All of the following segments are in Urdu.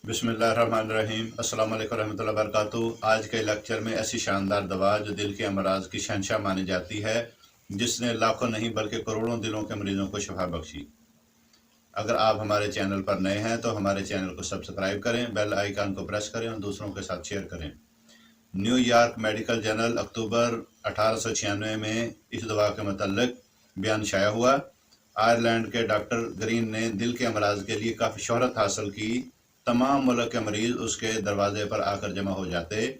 بسم اللہ الرحمن الرحیم۔ السلام علیکم ورحمۃ اللہ وبرکاتہ۔ آج کے لیکچر میں ایسی شاندار دوا جو دل کے امراض کی شہنشاہ مانی جاتی ہے، جس نے لاکھوں نہیں بلکہ کروڑوں دلوں کے مریضوں کو شفا بخشی۔ اگر آپ ہمارے چینل پر نئے ہیں تو ہمارے چینل کو سبسکرائب کریں، بیل آئیکن کو پریس کریں اور دوسروں کے ساتھ شیئر کریں۔ نیو یارک میڈیکل جرنل اکتوبر 1896 میں اس دوا کے متعلق بیان شائع ہوا۔ آئرلینڈ کے ڈاکٹر گرین نے دل کے امراض کے لیے کافی شہرت حاصل کی۔ تمام ملک کے مریض اس کے دروازے پر آ کر جمع ہو جاتے۔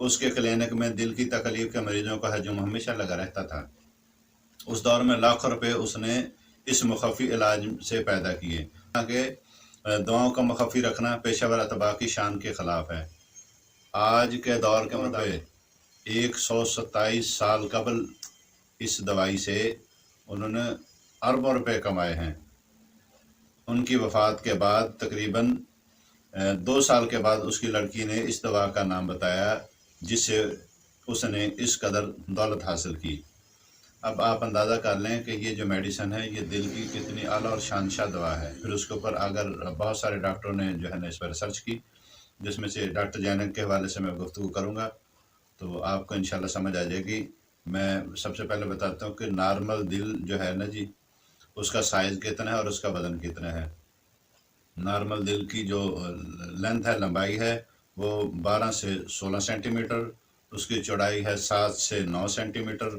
اس کے کلینک میں دل کی تکلیف کے مریضوں کا ہجوم ہمیشہ لگا رہتا تھا۔ اس دور میں لاکھوں روپے اس نے اس مخفی علاج سے پیدا کیے، کہ دواؤں کا مخفی رکھنا پیشہ ور اطباء کی شان کے خلاف ہے۔ آج کے دور کے مطابق 127 سال قبل اس دوائی سے انہوں نے اربوں روپے کمائے ہیں۔ ان کی وفات کے بعد تقریباً 2 سال کے بعد اس کی لڑکی نے اس دوا کا نام بتایا، جس سے اس نے اس قدر دولت حاصل کی۔ اب آپ اندازہ کر لیں کہ یہ جو میڈیسن ہے یہ دل کی کتنی اعلیٰ اور شانشاہ دوا ہے۔ پھر اس کے اوپر اگر بہت سارے ڈاکٹروں نے جو ہے نا اس پر ریسرچ کی، جس میں سے ڈاکٹر جینک کے حوالے سے میں گفتگو کروں گا تو آپ کو انشاءاللہ سمجھ آ جائے گی۔ میں سب سے پہلے بتاتا ہوں کہ نارمل دل جو ہے نا جی، اس کا سائز کتنا ہے اور اس کا وزن کتنا ہے۔ نارمل دل کی جو لینتھ ہے، لمبائی ہے، وہ 12 سے 16 سینٹی میٹر، اس کی چوڑائی ہے 7 سے 9 سینٹی میٹر۔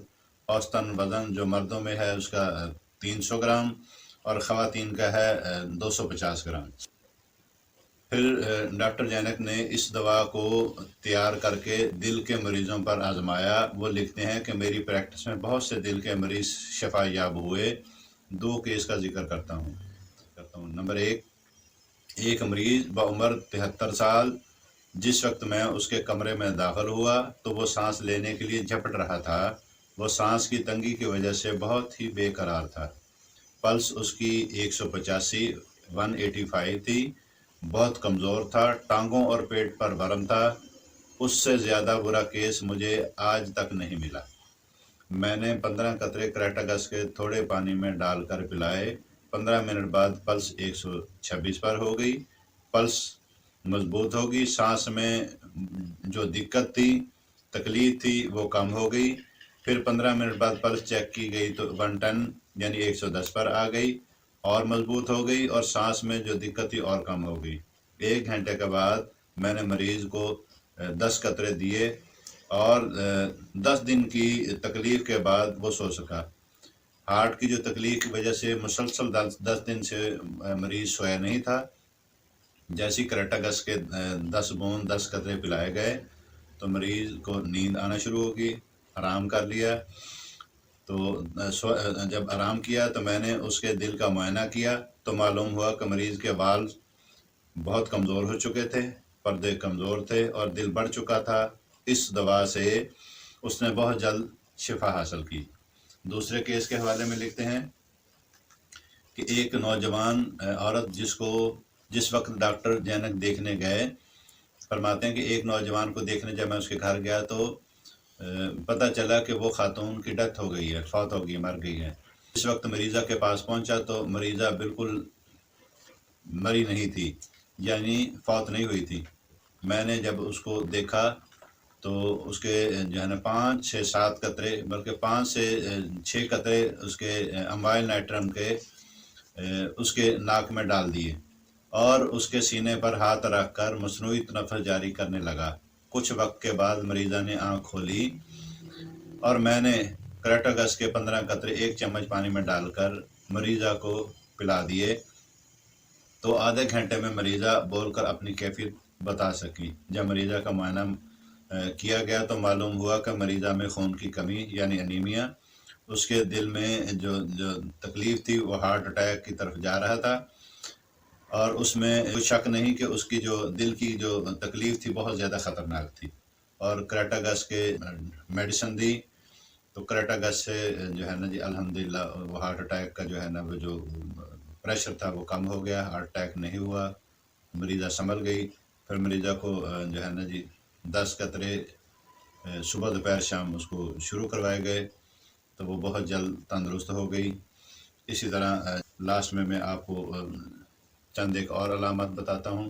اوسطاً وزن جو مردوں میں ہے اس کا 300 گرام اور خواتین کا ہے 250 گرام۔ پھر ڈاکٹر جینک نے اس دوا کو تیار کر کے دل کے مریضوں پر آزمایا۔ وہ لکھتے ہیں کہ میری پریکٹس میں بہت سے دل کے مریض شفا یاب ہوئے۔ 2 کیس کا ذکر کرتا ہوں۔ نمبر 1، ایک مریض بعمر 73 سال، جس وقت میں اس کے کمرے میں داخل ہوا تو وہ سانس لینے کے لیے جھپٹ رہا تھا۔ وہ سانس کی تنگی کی وجہ سے بہت ہی بے قرار تھا۔ پلس اس کی 185 تھی۔ بہت کمزور تھا، ٹانگوں اور پیٹ پر ورم تھا۔ اس سے زیادہ برا کیس مجھے آج تک نہیں ملا۔ میں نے 15 قطرے کریٹاگس کے تھوڑے پانی میں ڈال کر پلائے۔ 15 منٹ بعد پلس 126 پر ہو گئی، پلس مضبوط ہوگی، سانس میں جو دقت تھی، تکلیف تھی، وہ کم ہو گئی۔ پھر 15 منٹ بعد پلس چیک کی گئی تو 110 یعنی 110 پر آ گئی اور مضبوط ہو گئی، اور سانس میں جو دقت تھی اور کم ہو گئی۔ 1 گھنٹے کے بعد میں نے مریض کو 10 قطرے دیے اور 10 دن کی تکلیف کے بعد وہ سو سکا۔ ہارٹ کی جو تکلیف کی وجہ سے مسلسل 10 دن سے مریض سویا نہیں تھا۔ جیسی کریٹاگس کے 10 بوند 10 قطرے پلائے گئے تو مریض کو نیند آنا شروع ہوگی، آرام کر لیا۔ تو جب آرام کیا تو میں نے اس کے دل کا معائنہ کیا تو معلوم ہوا کہ مریض کے والو بہت کمزور ہو چکے تھے، پردے کمزور تھے اور دل بڑھ چکا تھا۔ اس دوا سے اس نے بہت جلد شفا حاصل کی۔ دوسرے کیس کے حوالے میں لکھتے ہیں کہ ایک نوجوان عورت جس وقت ڈاکٹر جینک دیکھنے گئے، فرماتے ہیں کہ ایک نوجوان کو دیکھنے جب میں اس کے گھر گیا تو پتہ چلا کہ وہ خاتون کی ڈیتھ ہو گئی ہے، فوت ہو گئی، مر گئی ہے۔ اس وقت مریضہ کے پاس پہنچا تو مریضہ بالکل مری نہیں تھی، یعنی فوت نہیں ہوئی تھی۔ میں نے جب اس کو دیکھا تو اس کے جو ہے نا 5 سے 7 قطرے، بلکہ 5 سے 6 قطرے اس کے اموائل نائٹرم کے اس کے ناک میں ڈال دیے اور اس کے سینے پر ہاتھ رکھ کر مصنوعی تنفس جاری کرنے لگا۔ کچھ وقت کے بعد مریضہ نے آنکھ کھولی اور میں نے کریٹاگس کے 15 قطرے 1 چمچ پانی میں ڈال کر مریضہ کو پلا دیے تو آدھے گھنٹے میں مریضہ بول کر اپنی کیفیت بتا سکی۔ جب مریضہ کا معائنہ کیا گیا تو معلوم ہوا کہ مریضہ میں خون کی کمی یعنی انیمیا، اس کے دل میں جو تکلیف تھی وہ ہارٹ اٹیک کی طرف جا رہا تھا، اور اس میں کوئی شک نہیں کہ اس کی جو دل کی جو تکلیف تھی بہت زیادہ خطرناک تھی۔ اور کریٹاگس کے میڈیسن دی تو کریٹاگس سے جو ہے نا جی الحمدللہ وہ ہارٹ اٹیک کا جو ہے نا وہ جو پریشر تھا وہ کم ہو گیا، ہارٹ اٹیک نہیں ہوا، مریضہ سنبھل گئی۔ پھر مریضہ کو جو ہے نا جی 10 قطرے صبح دوپہر شام اس کو شروع کروائے گئے تو وہ بہت جلد تندرست ہو گئی۔ اسی طرح لاسٹ میں آپ کو چند ایک اور علامات بتاتا ہوں